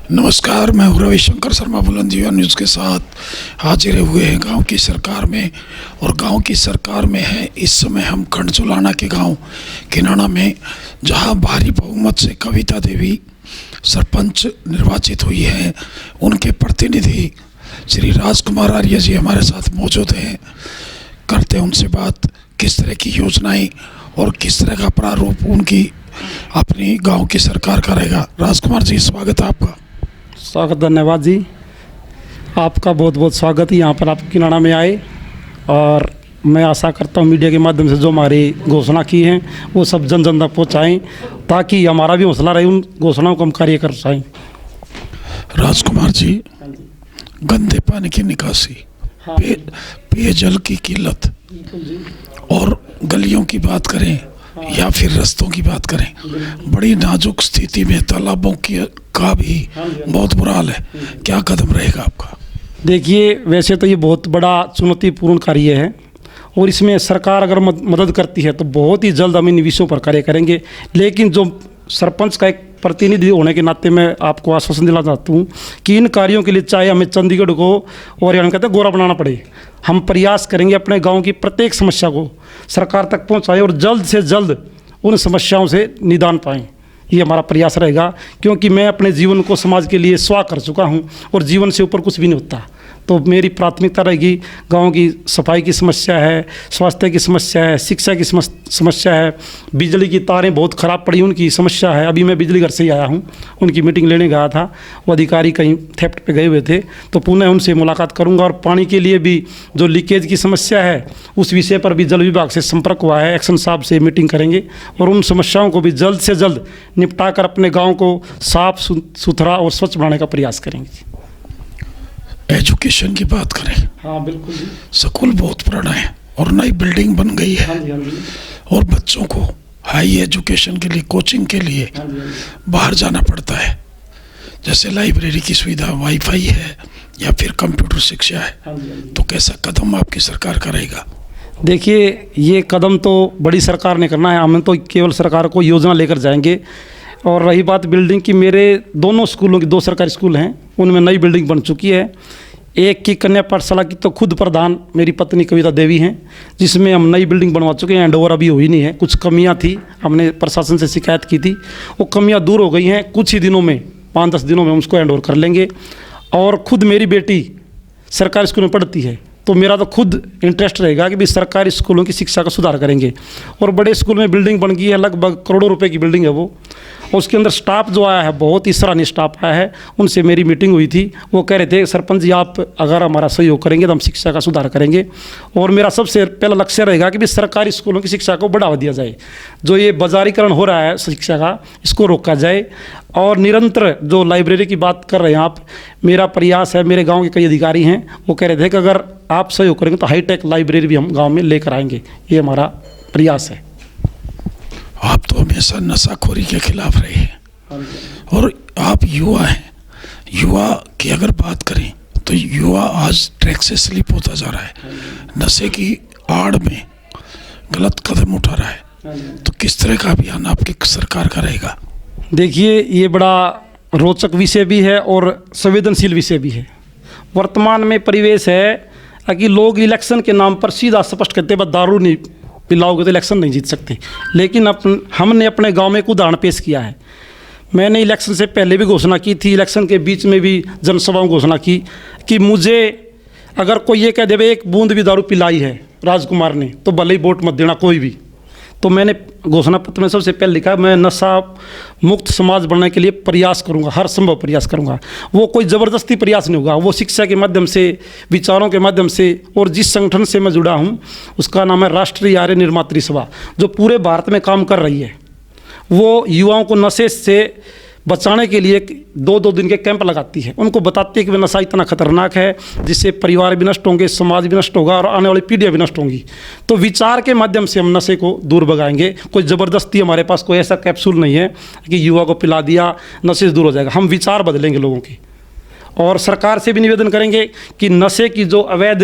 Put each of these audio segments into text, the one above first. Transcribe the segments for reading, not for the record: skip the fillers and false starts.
नमस्कार, मैं हूँ रविशंकर शर्मा बुलंदीवा न्यूज़ के साथ हाजिर हुए हैं गांव की सरकार में। और गांव की सरकार में है इस समय हम खंडचुलाना के गांव किनाना में, जहां भारी बहुमत से कविता देवी सरपंच निर्वाचित हुई हैं। उनके प्रतिनिधि श्री राजकुमार आर्य जी हमारे साथ मौजूद हैं। करते हैं उनसे बात, किस तरह की योजनाएं और किस तरह का प्रारूप उनकी अपनी गांव की सरकार करेगा। राजकुमार जी, स्वागत है आपका। स्वागत, धन्यवाद जी। आपका बहुत बहुत स्वागत है यहाँ पर, आप किनाना में आए। और मैं आशा करता हूँ मीडिया के माध्यम से जो हमारी घोषणा की हैं वो सब जन जन तक पहुँचाएँ, ताकि हमारा भी हौसला रहे उन घोषणाओं को हम कार्य कर पाएँ। राजकुमार जी, गंदे पानी की निकासी, पेयजल की किल्लत और गलियों की बात करें या फिर रास्तों की बात करें, बड़ी नाजुक स्थिति में तालाबों की का भी बहुत बुरा हाल है। क्या कदम रहेगा आपका? देखिए, वैसे तो ये बहुत बड़ा चुनौतीपूर्ण कार्य है और इसमें सरकार अगर मदद करती है तो बहुत ही जल्द हम इन विषयों पर कार्य करेंगे। लेकिन जो सरपंच का एक प्रतिनिधि होने के नाते मैं आपको आश्वासन दिलाना चाहता हूँ कि इन कार्यों के लिए चाहे हमें चंडीगढ़ को और यहाँ कहते हैं गोरा बनाना पड़े, हम प्रयास करेंगे अपने गांव की प्रत्येक समस्या को सरकार तक पहुँचाएं और जल्द से जल्द उन समस्याओं से निदान पाएँ। ये हमारा प्रयास रहेगा, क्योंकि मैं अपने जीवन को समाज के लिए स्वाह कर चुका हूँ और जीवन से ऊपर कुछ भी नहीं होता। तो मेरी प्राथमिकता रहेगी गांव की सफाई की समस्या है, स्वास्थ्य की समस्या है, शिक्षा की समस्या है, बिजली की तारें बहुत ख़राब पड़ी उनकी समस्या है। अभी मैं बिजली घर से ही आया हूं, उनकी मीटिंग लेने गया था, वो अधिकारी कहीं थेफ्ट पे गए हुए थे, तो पुनः उनसे मुलाकात करूंगा। और पानी के लिए भी जो लीकेज की समस्या है उस विषय पर भी जल विभाग से संपर्क हुआ है, एक्शन साहब से मीटिंग करेंगे और उन समस्याओं को भी जल्द से जल्द निपटा कर अपने गाँव को साफ सुथरा और स्वच्छ बनाने का प्रयास करेंगे। एजुकेशन की बात करें, हाँ बिल्कुल जी। स्कूल बहुत पुराना है और नई बिल्डिंग बन गई है। हाँ जी, हाँ जी। और बच्चों को हाई एजुकेशन के लिए, कोचिंग के लिए बाहर जाना पड़ता है। जैसे लाइब्रेरी की सुविधा, वाईफाई है या फिर कंप्यूटर शिक्षा है, तो कैसा कदम आपकी सरकार करेगा? देखिए, ये कदम तो बड़ी सरकार ने करना है, हम तो केवल सरकार को योजना लेकर जाएंगे। और रही बात बिल्डिंग की, मेरे दोनों स्कूलों की, 2 सरकारी स्कूल हैं, उनमें नई बिल्डिंग बन चुकी है। एक की कन्या पाठशाला की तो खुद प्रधान मेरी पत्नी कविता देवी हैं, जिसमें हम नई बिल्डिंग बनवा चुके हैं। हैंडओवर अभी हुई नहीं है, कुछ कमियां थी, हमने प्रशासन से शिकायत की थी, वो कमियां दूर हो गई हैं। कुछ ही दिनों में, 5-10 दिनों में हम उसको हैंडओवर कर लेंगे। और खुद मेरी बेटी सरकारी स्कूल में पढ़ती है, तो मेरा तो खुद इंटरेस्ट रहेगा कि भी सरकारी स्कूलों की शिक्षा का सुधार करेंगे। और बड़े स्कूल में बिल्डिंग बन गई है, लगभग करोड़ों रुपए की बिल्डिंग है वो, और उसके अंदर स्टाफ जो आया है बहुत ही सराहनीय स्टाफ आया है। उनसे मेरी मीटिंग हुई थी, वो कह रहे थे सरपंच जी आप अगर हमारा सहयोग करेंगे तो हम शिक्षा का सुधार करेंगे। और मेरा सबसे पहला लक्ष्य रहेगा कि भी सरकारी स्कूलों की शिक्षा को बढ़ावा दिया जाए। जो ये बाजारीकरण हो रहा है शिक्षा का, इसको रोका जाए। और निरंतर जो लाइब्रेरी की बात कर रहे हैं आप, मेरा प्रयास है, मेरे गाँव के कई अधिकारी हैं, वो कह रहे थे कि अगर आप सहयोग करेंगे तो हाईटेक लाइब्रेरी भी हम गाँव में लेकर आएंगे। ये हमारा प्रयास है। आप तो हमेशा नशाखोरी के खिलाफ रहे हैं और आप युवा हैं। युवा की अगर बात करें तो युवा आज ट्रैक से स्लिप होता जा रहा है, नशे की आड़ में गलत कदम उठा रहा है। तो किस तरह का अभियान आपकी सरकार का रहेगा? देखिए, ये बड़ा रोचक विषय भी है और संवेदनशील विषय भी है। वर्तमान में परिवेश है कि लोग इलेक्शन के नाम पर सीधा स्पष्ट कहते हैं बस दारू नहीं पिलाओगे तो इलेक्शन नहीं जीत सकते। लेकिन हमने अपने गांव में एक उदाहरण पेश किया है। मैंने इलेक्शन से पहले भी घोषणा की थी, इलेक्शन के बीच में भी जनसभाओं घोषणा की कि मुझे अगर कोई ये कह दे भाई एक बूंद भी दारू पिलाई है राजकुमार ने तो भले ही वोट मत देना कोई भी। तो मैंने घोषणा पत्र में सबसे पहले लिखा, मैं नशा मुक्त समाज बनने के लिए प्रयास करूंगा, हर संभव प्रयास करूंगा। वो कोई ज़बरदस्ती प्रयास नहीं होगा, वो शिक्षा के माध्यम से, विचारों के माध्यम से। और जिस संगठन से मैं जुड़ा हूं उसका नाम है राष्ट्रीय आर्य निर्मात्री सभा, जो पूरे भारत में काम कर रही है। वो युवाओं को नशे से बचाने के लिए 2-2 दिन के कैंप लगाती है, उनको बताती है कि नशा इतना खतरनाक है जिससे परिवार भी नष्ट होंगे, समाज भी नष्ट होगा और आने वाली पीढ़ियाँ भी नष्ट होंगी। तो विचार के माध्यम से हम नशे को दूर भगाएंगे। कोई ज़बरदस्ती, हमारे पास कोई ऐसा कैप्सूल नहीं है कि युवा को पिला दिया नशे से दूर हो जाएगा। हम विचार बदलेंगे लोगों की। और सरकार से भी निवेदन करेंगे कि नशे की जो अवैध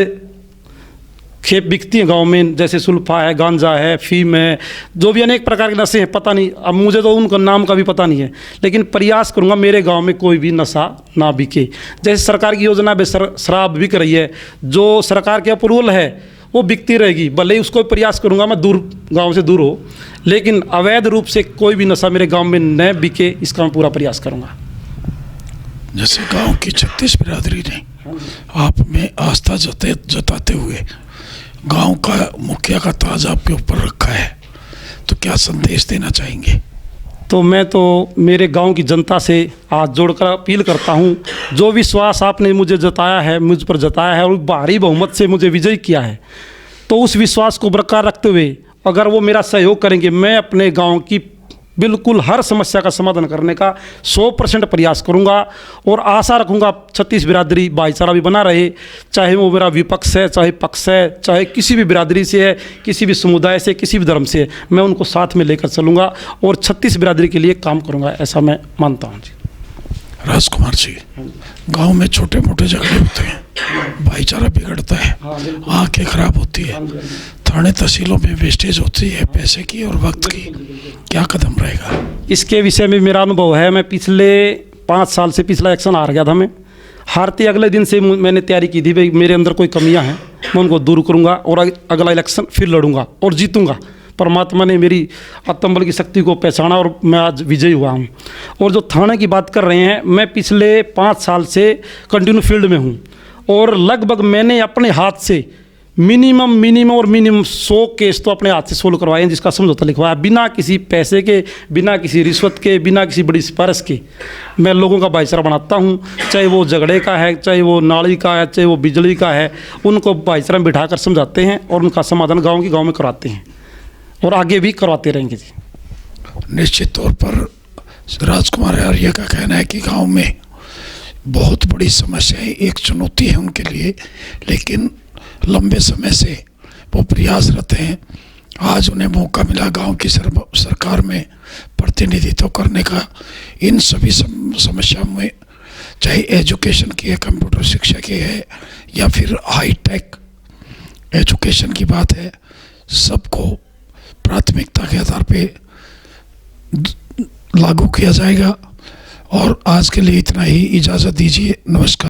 खेप बिकती हैं गांव में, जैसे सुल्फा है, गांजा है, फीम है, जो भी अनेक प्रकार के नशे हैं, पता नहीं, अब मुझे तो उनका नाम का भी पता नहीं है, लेकिन प्रयास करूंगा मेरे गांव में कोई भी नशा ना बिके। जैसे सरकार की योजना में शराब बिक रही है, जो सरकार के अप्रूवल है वो बिकती रहेगी, भले ही उसको प्रयास करूंगा मैं दूर, गाँव से दूर हो, लेकिन अवैध रूप से कोई भी नशा मेरे गाँव में न बिके, इसका मैं पूरा प्रयास करूँगा। जैसे गांव की 36 बिरादरी ने आप में आस्था जताते हुए गांव का मुखिया का ताज आपके ऊपर रखा है, तो क्या संदेश देना चाहेंगे? तो मैं तो मेरे गांव की जनता से हाथ जोड़कर अपील करता हूं, जो विश्वास आपने मुझे जताया है, मुझ पर जताया है और भारी बहुमत से मुझे विजयी किया है, तो उस विश्वास को बरकरार रखते हुए अगर वो मेरा सहयोग करेंगे, मैं अपने गांव की बिल्कुल हर समस्या का समाधान करने का 100% प्रयास करूंगा और आशा रखूंगा 36 बिरादरी भाईचारा भी बना रहे, चाहे वो मेरा विपक्ष है, चाहे पक्ष है, चाहे किसी भी बिरादरी से है, किसी भी समुदाय से, किसी भी धर्म से है, मैं उनको साथ में लेकर चलूंगा और 36 बिरादरी के लिए काम करूंगा, ऐसा मैं मानता हूँ जी। राजकुमार जी, गांव में छोटे मोटे झगड़े होते हैं, भाईचारा बिगड़ता है, आंखें खराब होती है, थाने तहसीलों में वेस्टेज होती है पैसे की और वक्त की, क्या कदम रहेगा? इसके विषय में मेरा अनुभव है, मैं पिछले 5 साल से पिछला इलेक्शन हार गया था, मैं हारते अगले दिन से मैंने तैयारी की थी, भाई मेरे अंदर कोई कमियां हैं, मैं उनको दूर करूंगा और अगला इलेक्शन फिर लड़ूंगा और जीतूंगा। परमात्मा ने मेरी आत्मबल की शक्ति को पहचाना और मैं आज विजयी हुआ हूँ। और जो थाने की बात कर रहे हैं, मैं पिछले 5 साल से कंटिन्यू फील्ड में हूँ और लगभग मैंने अपने हाथ से मिनिमम 100 केस तो अपने हाथ से सोल्व करवाए हैं, जिसका समझौता लिखवाया, बिना किसी पैसे के, बिना किसी रिश्वत के, बिना किसी बड़ी सिफारिश के। मैं लोगों का भाईचारा बनाता हूं, चाहे वो झगड़े का है, चाहे वो नाली का है, चाहे वो बिजली का है, उनको भाईचारा में बिठाकर समझाते हैं और उनका समाधान गाँव में करवाते हैं और आगे भी करवाते रहेंगे जी। निश्चित तौर पर राजकुमार आर्य का कहना है कि गाँव में बहुत बड़ी समस्या है, एक चुनौती है उनके लिए, लेकिन लंबे समय से वो प्रयासरत हैं। आज उन्हें मौका मिला गांव की सरकार में प्रतिनिधित्व करने का। इन सभी समस्याओं में, चाहे एजुकेशन की है, कंप्यूटर शिक्षा की है, या फिर हाईटेक एजुकेशन की बात है, सबको प्राथमिकता के आधार पे लागू किया जाएगा। और आज के लिए इतना ही, इजाज़त दीजिए, नमस्कार।